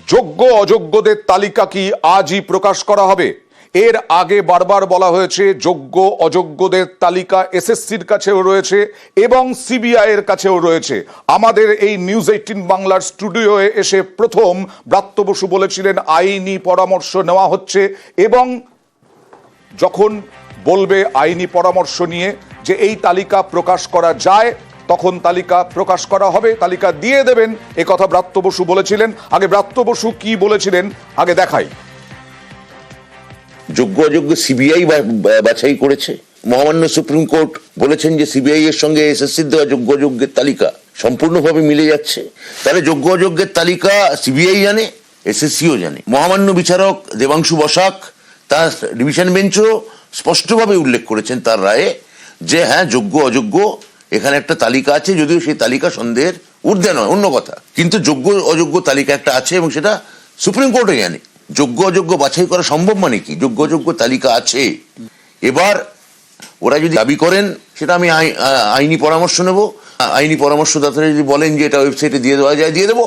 যোগ্য অযোগ্যদের তালিকা কি আজই প্রকাশ করা হবে? এর আগে বারবার বলা হয়েছে যোগ্য অযোগ্যদের তালিকা এসএসসির কাছেও রয়েছে এবং সিবিআই এর কাছেও রয়েছে। আমাদের এই নিউজ 18 বাংলার স্টুডিওয়ে এসে প্রথম ব্রাত্য বসু বলেছিলেন আইনি পরামর্শ নেওয়া হচ্ছে এবং যখন বলবে আইনি পরামর্শ নিয়ে যে এই তালিকা প্রকাশ করা যায় তখন তালিকা প্রকাশ করা হবে, তালিকা দিয়ে দেবেন, এ কথা ব্রাত্য বসু বলেছিলেন। আগে ব্রাত্য বসু কি বলেছিলেন আগে দেখাই। যোগ্য অযোগ্য সিবিআই বাছাই করেছে। মহামান্য সুপ্রিম কোর্ট বলেছেন যে সিবিআই এর সঙ্গে এসএসসির দেওয়া যোগ্য অযোগ্যের তালিকা সম্পূর্ণভাবে মিলে যাচ্ছে। তাহলে যোগ্য অযোগ্যের তালিকা সিবিআই জানে, এসএসসিও জানে। মহামান্য বিচারক দেবাংশু বসাক তার ডিভিশন বেঞ্চও স্পষ্টভাবে উল্লেখ করেছেন তার রায়ে যে হ্যাঁ, যোগ্য অযোগ্য এখানে একটা তালিকা আছে, যদিও সেই তালিকা সন্দেহের ঊর্ধ্বে নয়, অন্য কথা, কিন্তু যোগ্য অযোগ্য তালিকা একটা আছে এবং সেটা সুপ্রিম কোর্টও জানে। যোগ্য অযোগ্য বাছাই করা সম্ভব মানে কি? যোগ্য অযোগ্য তালিকা আছে। এবার ওরা যদি দাবি করেন সেটা আমি আইনি পরামর্শ নেব। আইনি পরামর্শদাতারা যদি বলেন যে এটা ওয়েবসাইটে দিয়ে দেওয়া যায়, দিয়ে দেবো।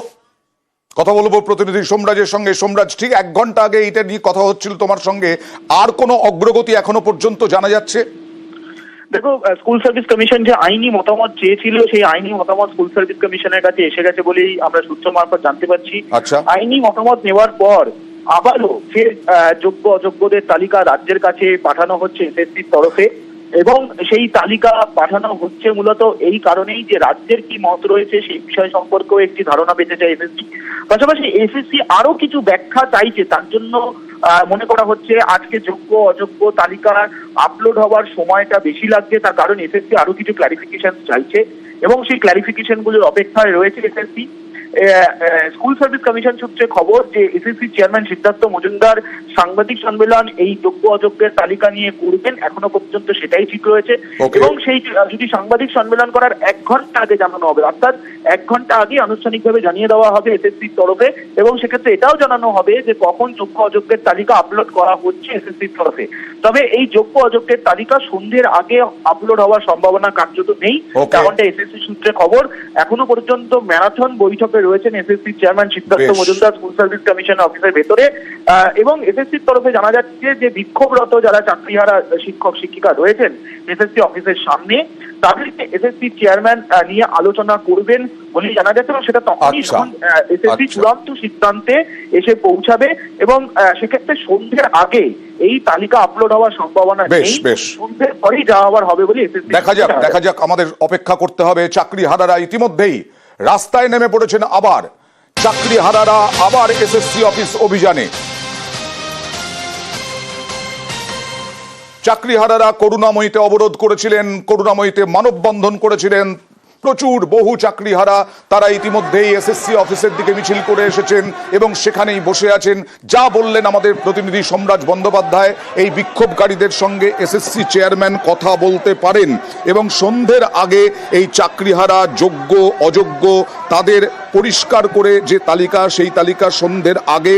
কথা বলবো প্রতিনিধি সোমরাজের সঙ্গে। সোমরাজ, ঠিক 1 ঘন্টা আগে এটা নিয়ে কথা হচ্ছিল তোমার সঙ্গে, আর কোনো অগ্রগতি এখনো পর্যন্ত জানা যাচ্ছে? দেখো, স্কুল সার্ভিস কমিশন যে আইনি মতামত চেয়েছিল সেই আইনি মতামত স্কুল সার্ভিস কমিশনের কাছে এসে গেছে বলেই আমরা সূত্র মারফত জানতে পারছি। আচ্ছা, আইনি মতামত নেওয়ার পর আবারও ফের যোগ্য অযোগ্যদের তালিকা রাজ্যের কাছে পাঠানো হচ্ছে এসএসসির তরফে এবং সেই তালিকা পাঠানো হচ্ছে মূলত এই কারণেই যে রাজ্যের কি মত রয়েছে সেই বিষয় সম্পর্কেও একটি ধারণা পেতে চায় এসএসসি। পাশাপাশি এসএসসি আরো কিছু ব্যাখ্যা চাইছে, তার জন্য মনে করা হচ্ছে আজকে যোগ্য অযোগ্য তালিকা আপলোড হওয়ার সময়টা বেশি লাগছে। তার কারণ এসএসসি আরো কিছু ক্লারিফিকেশন চাইছে এবং সেই ক্লারিফিকেশন গুলোর অপেক্ষায় রয়েছে এসএসসি। স্কুল সার্ভিস কমিশন সূত্রে খবর যে এসএসসি চেয়ারম্যান সিদ্ধার্থ মজুমদার সাংবাদিক সম্মেলন এই যোগ্য অযোগ্যের তালিকা নিয়ে করবেন, এখনো পর্যন্ত সেটাই ঠিক রয়েছে। এবং সেই যদি সাংবাদিক সম্মেলন করার 1 ঘন্টা আগে জানানো হবে, অর্থাৎ 1 ঘন্টা আগে আনুষ্ঠানিকভাবে জানিয়ে দেওয়া হবে এসএসসির তরফে এবং সেক্ষেত্রে এটাও জানানো হবে যে কখন যোগ্য অযোগ্যের তালিকা আপলোড করা হচ্ছে এসএসসির তরফে। তবে এই যোগ্য অযোগ্যের তালিকা সন্ধ্যের আগে আপলোড হওয়ার সম্ভাবনা কার্যত নেই, কারণটা এসএসসি সূত্রে খবর। এখনো পর্যন্ত ম্যারাথন বৈঠকে রয়েছেন SSC chairman Siddhartha Majumdar school service commission অফিসের ভেতরে এবং এসএসসির তরফে জানা যাচ্ছে যে বিক্ষোভরত যারা চাকরিহারা শিক্ষক শিক্ষিকা রয়েছেন এসএসসি অফিসের সামনে তাদেরকে এসএসসি চেয়ারম্যান নিয়ে আলোচনা করবেন বলে জানা যাচ্ছে এবং সেটা তখনই এসএসসি চূড়ান্ত সিদ্ধান্তে এসে পৌঁছাবে এবং সেক্ষেত্রে সন্ধ্যের আগে এই তালিকা আপলোড হওয়ার সম্ভাবনা নেই, সন্ধ্যের পরেই যাওয়া হওয়ার হবে বলে এসএসসি। দেখা যাক, আমাদের অপেক্ষা করতে হবে। চাকরিহারারা ইতিমধ্যেই রাস্তায় নেমে পড়েছেন, আবার চাকরিহারারা আবার এসএসসি অফিস অভিযানে। চাকরিহারারা করুণাময়ীতে অবরোধ করেছিলেন, করুণাময়ীতে মানববন্ধন করেছিলেন। প্রচুর বহু চাকরিহারা তারা ইতিমধ্যেই এসএসসি অফিসের দিকে মিছিল করে এসেছেন এবং সেখানেই বসে আছেন। যা বললেন আমাদের প্রতিনিধি সোমরাজ বন্দ্যোপাধ্যায়, এই বিক্ষোভকারীদের সঙ্গে এসএসসি চেয়ারম্যান কথা বলতে পারেন এবং সন্ধ্যের আগে এই চাকরিহারা যোগ্য অযোগ্য তাদের পরিষ্কার করে যে তালিকা, সেই তালিকা সন্ধ্যের আগে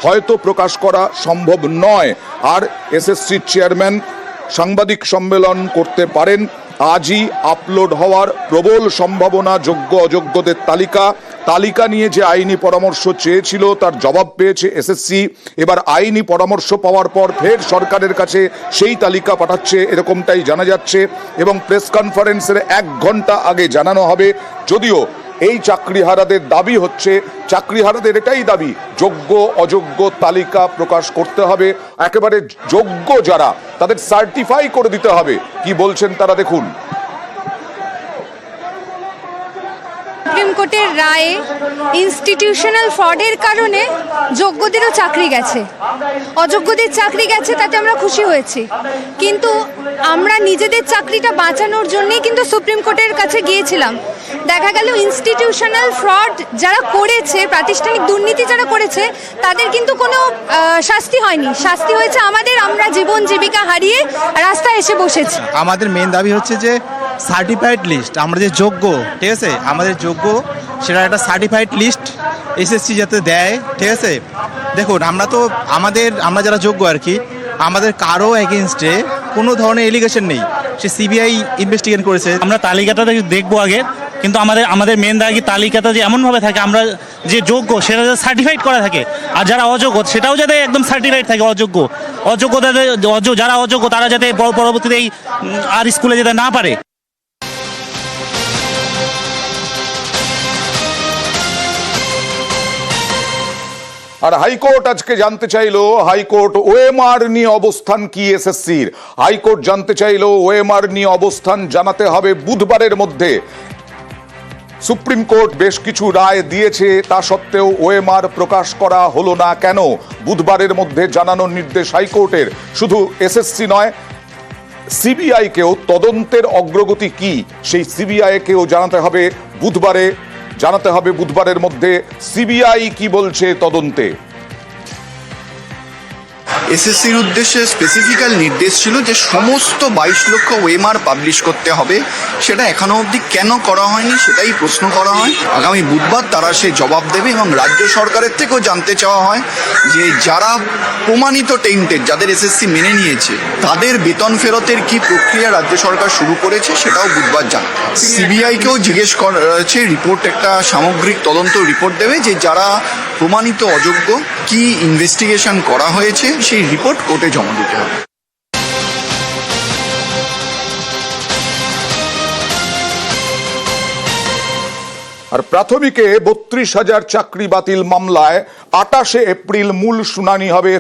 হয়তো প্রকাশ করা সম্ভব নয়। আর এসএসসি চেয়ারম্যান সাংবাদিক সম্মেলন করতে পারেন। আজই আপলোড হওয়ার প্রবল সম্ভাবনা যোগ্য অযোগ্যদের তালিকা নিয়ে যে আইনি পরামর্শ চেয়েছিল তার জবাব পেয়েছে এসএসসি। এবার আইনি পরামর্শ পাওয়ার পর ফের সরকারের কাছে সেই তালিকা পাঠাচ্ছে এরকমটাই জানা যাচ্ছে এবং প্রেস কনফারেন্সের 1 ঘন্টা আগে জানানো হবে। যদিও এই চাকরিহারাদের দাবি হচ্ছে, চাকরিহারাদের এটাই দাবি, যোগ্য অযোগ্য তালিকা প্রকাশ করতে হবে, একেবারে যোগ্য যারা তাদের সার্টিফাই করে দিতে হবে। কি বলছেন তারা দেখুন। সুপ্রিম কোর্টের রায়ে ইনস্টিটিউশনাল ফ্রডের কারণে যোগ্যদেরও চাকরি গেছে, অযোগ্যদের চাকরি গেছে, তাতে আমরা খুশি হয়েছি। কিন্তু আমরা নিজেদের চাকরিটা বাঁচানোর জন্যই কিন্তু সুপ্রিম কোর্টের কাছে গিয়েছিলাম। দেখা গেল ইনস্টিটিউশনাল ফ্রড যারা করেছে, প্রাতিষ্ঠানিক দুর্নীতি যারা করেছে, তাদের কিন্তু কোনো শাস্তি হয়নি। শাস্তি হয়েছে আমাদের, আমরা জীবন জীবিকা হারিয়ে রাস্তায় এসে বসেছি। আমাদের মেন দাবি হচ্ছে যে সার্টিফাইড লিস্ট, আমরা যে যোগ্য, ঠিক আছে, আমাদের যোগ্য সেটা একটা সার্টিফাইড লিস্ট এসএসসি যাতে দেয়, ঠিক আছে। দেখুন, আমরা যারা যোগ্য আর কি, আমাদের কারো এগেনস্টে কোনো ধরনের এলিগেশন নেই। সে সিবিআই ইনভেস্টিগেশন করেছে। আমরা তালিকাটা দেখবো আগে, কিন্তু আমাদের মেন দাগি তালিকাটা যে এমনভাবে থাকে আমরা যে যোগ্য সেটা যাতে সার্টিফাইড করা থাকে, আর যারা অযোগ্য সেটাও যাতে একদম সার্টিফাইড থাকে। যারা অযোগ্য তারা যাতে পরবর্তীতে এই আর স্কুলে যেতে না পারে। আর হাইকোর্ট আজকে জানতে চাইলো, হাইকোর্ট ওএমআর নিয়ে অবস্থান কি এসএসসির। হাইকোর্ট জানতে চাইলো ওএমআর নিয়ে অবস্থান জানাতে হবে বুধবারের মধ্যে। সুপ্রিম কোর্ট বেশ কিছু রায় দিয়েছে, তা সত্ত্বেও ওএমআর প্রকাশ করা হলো না কেন? বুধবারের মধ্যে জানানোর নির্দেশ হাইকোর্টের। শুধু এসএসসি নয়, সিবিআইকেও তদন্তের অগ্রগতি কি সেই সিবিআইকেও জানাতে হবে বুধবারের মধ্যে সিবিআই কি বলছে তদন্তে। এসএসসির উদ্দেশ্যে স্পেসিফিক্যাল নির্দেশ ছিল যে সমস্ত 22 লক্ষ ওএমআর পাবলিশ করতে হবে। সেটা এখনো অবধি কেন করা হয়নি সেটাই প্রশ্ন করা হয়। আগামী বুধবার তারা সে জবাব দেবে এবং রাজ্য সরকারের থেকেও জানতে চাওয়া হয় যে যারা প্রমাণিত টেন্টেড, যাদের এসএসসি মেনে নিয়েছে, তাদের বেতন ফেরতের কি প্রক্রিয়া রাজ্য সরকার শুরু করেছে সেটাও বুধবার জানবে। সিবিআইকেও জিজ্ঞেস করা হয়েছে, রিপোর্ট একটা সামগ্রিক তদন্ত রিপোর্ট দেবে যে যারা প্রমাণিত অযোগ্য কি ইনভেস্টিগেশন করা হয়েছে সেই রিপোর্ট কোর্টে জমা দিতে হবে। আর প্রাথমিকে 32,000 চাকরি বাতিল মামলায় 28 এপ্রিল মূল শুনানি হবে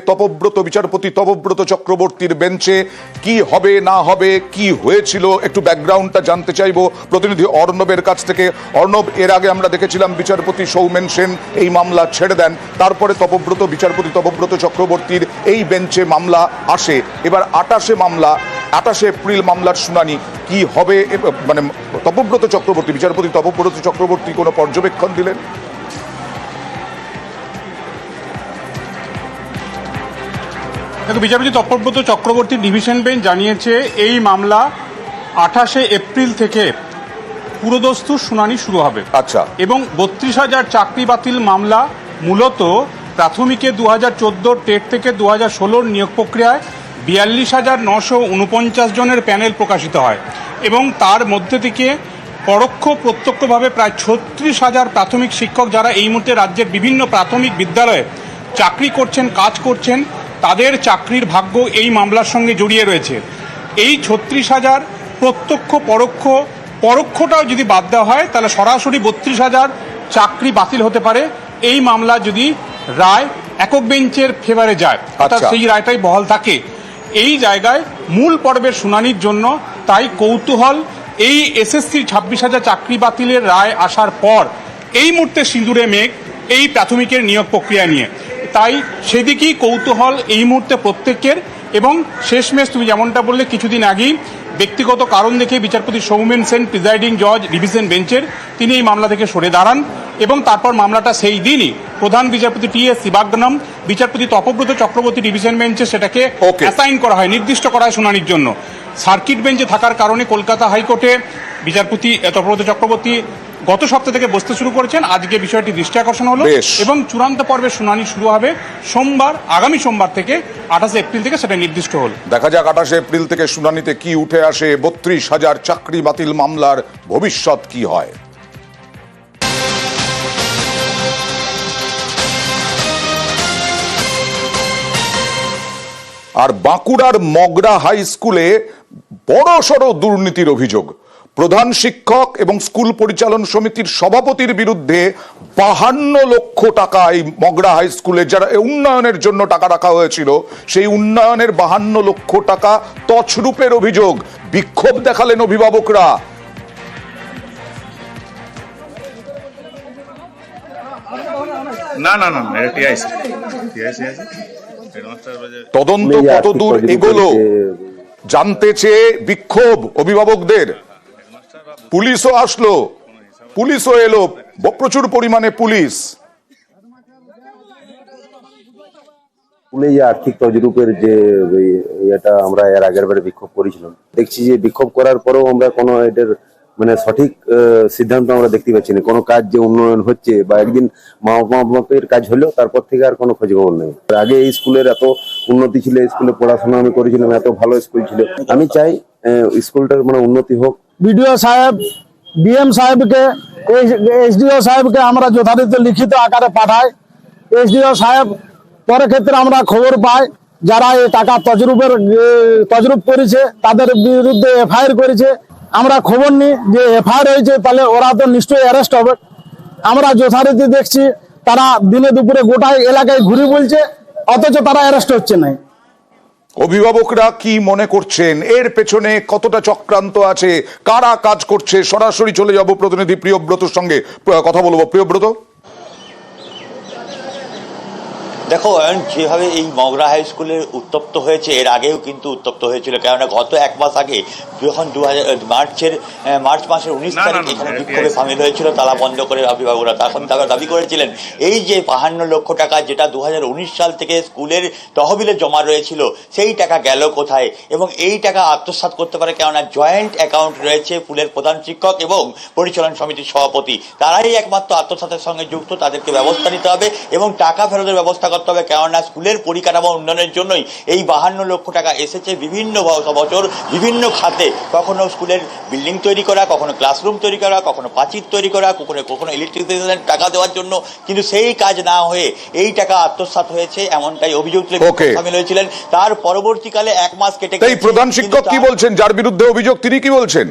বিচারপতি তপব্রত চক্রবর্তীর বেঞ্চে। কি হবে না হবে, কি হয়েছিল, একটু ব্যাকগ্রাউন্ডটা জানতে চাইবো প্রতিনিধি অর্ণবের কাছ থেকে। অর্ণব, এর আগে আমরা দেখেছিলাম বিচারপতি সৌমেন সেন এই মামলা ছেড়ে দেন, তারপরে বিচারপতি তপব্রত চক্রবর্তীর এই বেঞ্চে মামলা আসে। এবার 28 এপ্রিল মামলার শুনানি কি হবে, মানে বিচারপতি তপব্রত চক্রবর্তী কোনো পর্যবেক্ষণ দিলেন? দেখো, বিচারপতি তপব্রত চক্রবর্তী ডিভিশন বেঞ্চ জানিয়েছে এই মামলা 28 এপ্রিল থেকে পুরোদস্তুর শুনানি শুরু হবে। আচ্ছা। এবং 32,000 চাকরি বাতিল মামলা মূলত প্রাথমিকে 2014 টেট থেকে 2016 নিয়োগ প্রক্রিয়ায় 42,949 জনের প্যানেল প্রকাশিত হয় এবং তার মধ্যে থেকে পরোক্ষ প্রত্যক্ষভাবে প্রায় 36,000 প্রাথমিক শিক্ষক যারা এই মুহূর্তে রাজ্যের বিভিন্ন প্রাথমিক বিদ্যালয়ে চাকরি করছেন, কাজ করছেন, তাদের চাকরির ভাগ্য এই মামলার সঙ্গে জড়িয়ে রয়েছে। এই 36,000 প্রত্যক্ষ পরোক্ষটাও যদি বাদ দেওয়া হয় তাহলে সরাসরি 32,000 চাকরি বাতিল হতে পারে এই মামলা যদি রায় একক বেঞ্চের ফেভারে যায়, অর্থাৎ সেই রায়টাই বহাল থাকে। এই জায়গায় মূল পর্বের শুনানির জন্য তাই কৌতূহল এই এসএসসির 26,000 চাকরি বাতিলের রায় আসার পর এই মুহূর্তে সিঁদুরে মেঘ এই প্রাথমিকের নিয়োগ প্রক্রিয়া নিয়ে, তাই সেদিকেই কৌতূহল এই মুহূর্তে প্রত্যেকের। এবং শেষমেশ তুমি যেমনটা বললে, কিছুদিন আগেই ব্যক্তিগত কারণ দেখে বিচারপতি সৌমেন সেন প্রিজাইডিং জজ ডিভিশন বেঞ্চের তিনি এই মামলা থেকে সরে দাঁড়ান এবং তারপর মামলাটা সেই দিনই প্রধান বিচারপতি টি.এস. শিবাগ্নম, বিচারপতি তপব্রত চক্রবর্তী ডিভিশন বেঞ্চে সেটাকে অ্যাসাইন করা হয়, নির্দিষ্ট করা হয় শুনানির জন্য। সার্কিট বেঞ্চে থাকার কারণে কলকাতা হাইকোর্টে বিচারপতি তপব্রত চক্রবর্তী গত সপ্তাহ থেকে বসতে শুরু করেছেন। আজকে বিষয়টি দৃষ্টি আকর্ষণ হলো এবং চূড়ান্ত পর্বের শুনানি শুরু হবে আগামী সোমবার থেকে 28 এপ্রিল থেকে সেটা নির্দিষ্ট হল। দেখা যাক 28 এপ্রিল থেকে শুনানিতে কি উঠে আসে। 32,000 চাকরি বাতিল মামলার ভবিষ্যৎ কি হয়। আর বাঁকুড়ার মগরা হাই স্কুলে বড়সড় দুর্নীতির অভিযোগ। প্রধান শিক্ষক এবং স্কুল পরিচালন সমিতির সভাপতির বিরুদ্ধে 52 লক্ষ টাকা এই মগরা হাই স্কুলে যারা উন্নয়নের জন্য টাকা রাখা হয়েছিল সেই উন্নয়নের 52 লক্ষ টাকা তছরূপের অভিযোগ। বিক্ষোভ দেখালেন অভিভাবকরা। তদন্ত কতদূর এগোলো জানতে চেয়ে বিক্ষোভ অভিভাবকদের। পুলিশও আসলো, পুলিশও এলো, প্রচুর পরিমাণে পুলিশ। স্কুলে যে আর্থিক তজরূপের যে এটা আমরা এর আগের বারে বিক্ষোভ করেছিলাম, দেখছি যে বিক্ষোভ করার পরেও আমরা কোনো এটার মানে সঠিক সিদ্ধান্ত আমরা দেখতে পাচ্ছি না। কোনো কাজ যে উন্নয়ন হচ্ছে বা একদিন মা বাপের কাজ হলো তারপর থেকে আর কোনো খোঁজ খবর নেই। আগে এই স্কুলের এত উন্নতি ছিল, স্কুলে পড়াশোনা আমি করেছিলাম, এত ভালো স্কুল ছিল। আমি চাই স্কুলটার মানে উন্নতি হোক। বিডিও সাহেব ডিএম সাহেবকে, এসডিও সাহেবকে আমরা যথারীতি লিখিত আকারে পাঠাই। এসডিও সাহেব পরে ক্ষেত্রে আমরা খবর পাই যারা এই টাকা তজরুপ করেছে তাদের বিরুদ্ধে এফআইআর করেছে। আমরা খবর নিই যে এফআইআর হয়েছে, তাহলে ওরা তো নিশ্চয়ই অ্যারেস্ট হবে। আমরা যথারীতি দেখছি তারা দিনে দুপুরে গোটায় এলাকায় ঘুরে বলছে, অথচ তারা অ্যারেস্ট হচ্ছে না। অভিভাবকরা কি মনে করছেন, এর পেছনে কতটা চক্রান্ত আছে, কারা কাজ করছে? সরাসরি চলে যাব প্রতিনিধি প্রিয়ব্রতর সঙ্গে কথা বলবো। প্রিয়ব্রত, দেখো যেভাবে এই মগরা হাই স্কুলের উত্তপ্ত হয়েছে, এর আগেও কিন্তু উত্তপ্ত হয়েছিল। কেননা গত এক মাস আগে যখন মার্চ মাসের 19 তারিখ এখানে বিক্ষোভে সামিল হয়েছিল তালা বন্ধ করে অভিভাবকরা, তখন তারা দাবি করেছিলেন এই যে 52 লক্ষ টাকা যেটা 2019 সাল থেকে স্কুলের তহবিলে জমা রয়েছিল সেই টাকা গেল কোথায়, এবং এই টাকা আত্মসাৎ করতে পারে কেননা জয়েন্ট অ্যাকাউন্ট রয়েছে স্কুলের প্রধান শিক্ষক এবং পরিচালন সমিতির সভাপতি, তারাই একমাত্র আত্মসাতের সঙ্গে যুক্ত। তাদেরকে ব্যবস্থা নিতে হবে এবং টাকা ফেরতের ব্যবস্থা করতে হবে, কেননা স্কুলের পরিকাঠামো উন্নয়নের জন্যই এই 52 লক্ষ টাকা এসেছে বিভিন্ন বছর বিভিন্ন খাতে। কখনো স্কুলের বিল্ডিং তৈরি করা, কখনো ক্লাসরুম তৈরি করা, কখনো প্রাচীর তৈরি করা, কখনো ইলেকট্রিসিটির টাকা দেওয়ার জন্য, কিন্তু সেই কাজ না হয়ে এই টাকা আত্মসাৎ হয়েছে এমনটাই অভিযোগ তুলে সামিল হয়েছিলেন। তার পরবর্তীকালে এক মাস কেটে এই প্রধান শিক্ষক কি বলছেন, যার বিরুদ্ধে অভিযোগ তিনি কি বলছেন?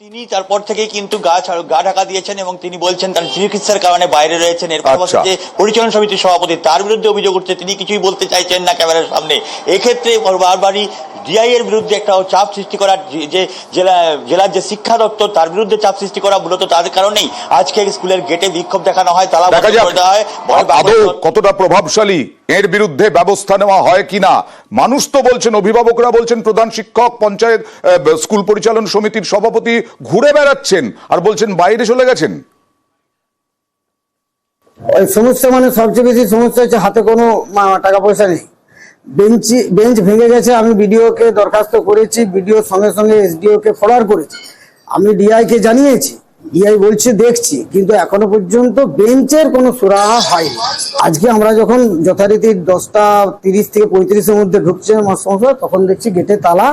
তিনি তারপর থেকে কিন্তু গা ঢাকা দিয়েছেন এবং তিনি বলছেন তার চিকিৎসার কারণে বাইরে রয়েছেন। এর পাশাপাশি যে পরিচালন সমিতির সভাপতি তার বিরুদ্ধে অভিযোগ উঠছে, তিনি কিছুই বলতে চাইছেন না ক্যামেরার সামনে। এক্ষেত্রে বারবারই ডিআই এর বিরুদ্ধে একটা চাপ সৃষ্টি করার, যে জেলার যে শিক্ষা দপ্তর তার বিরুদ্ধে চাপ সৃষ্টি করা, মূলত তাদের কারণেই আজকে স্কুলের গেটে বিক্ষোভ দেখানো হয়, তালা বন্ধ করে দেওয়া হয়। কতটা প্রভাবশালী, এর বিরুদ্ধে ব্যবস্থা নেওয়া হয় কিনা? মানুষ তো বলছেন, অভিভাবকরা বলছেন প্রধান শিক্ষক, পঞ্চায়েত স্কুল পরিচালন সমিতির সভাপতি ঘুরে বেড়াচ্ছেন আর বলছেন বাইরে চলে গেছেন। ওই সমস্যা মানে সবচেয়ে বেশি সমস্যা হচ্ছে হাতে কোনো টাকা পয়সা নেই। বেঞ্চ ভেঙে গেছে। আমি বিডিওকে দরখাস্ত করেছি, বিডিও সঙ্গে সঙ্গে এসডিও কে ফরওয়ার্ড করেছি। আমি ডিআই কে জানিয়েছি, ডিআই বলছে দেখছি, কিন্তু এখনো পর্যন্ত বেঞ্চের কোনো সুরাহা হয়নি। আজকে আমরা যখন যথারীতি 10:30 থেকে 35-এর মধ্যে ঢুকছে আমার সংসদ, তখন দেখছি গেটে তালা,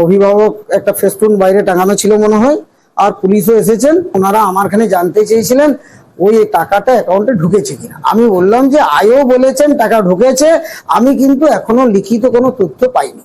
অভিভাবক একটা ফেস্টুন বাইরে টাঙানো ছিল মনে হয়, আর পুলিশও এসেছেন। ওনারা আমার এখানে জানতে চেয়েছিলেন ওই টাকাটা অ্যাকাউন্টে ঢুকেছে কিনা। আমি বললাম যে আয়ও বলেছেন টাকা ঢুকেছে, আমি কিন্তু এখনো লিখিত কোনো তথ্য পাইনি।